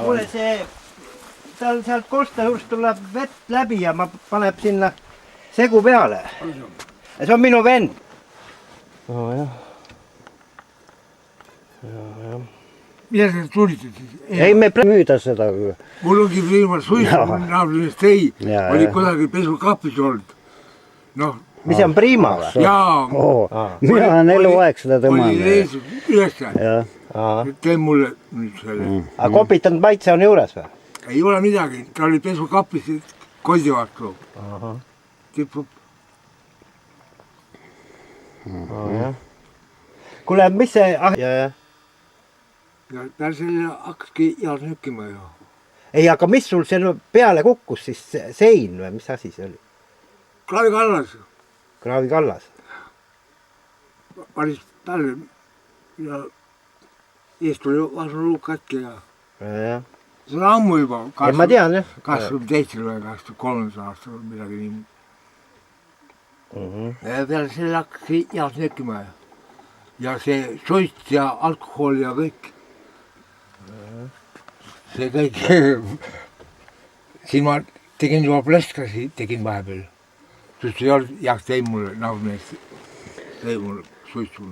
kuule see, tal sealt korsta juurest tuleb vett läbi ja ma paneb sinna segu peale. Ja see on minu vend. jah. Mida sa tulid siis? Ei, me müüda seda. Mul ongi viimast suistu, naabrist tõi, oli kuidagi pesukapis olnud. Noh, mis on Prima või? jaa. Mina olen eluaeg seda Oli tõmmanud. reisud ülesse. Jah. Teen mulle nüüd selle. Aga kopitanud maitse on juures või? Ei ole midagi, ta oli pesukapis kondi vastu. Tipub. Kuule, mis see... Ja ta selle hakkaski jaas nükkima ju. Ei, aga mis sul selle peale kukkus siis sein või mis asi see oli? Kraavi kallas. Kraavi kallas? Paris päälle ja eest oli vasu luuk katki ja... See on ammu juba. Ei, ma tean jah. 27 või 23 aastal või midagi nii. Ja peale selle hakkaski jaas nükkima ja see suist ja alkohol ja kõik. See kõik, siin ma tegin juba pleskasi, tegin vahepeal. Sest ei olnud, jah, tõi mulle, nagu mees, tõi mulle suitsu.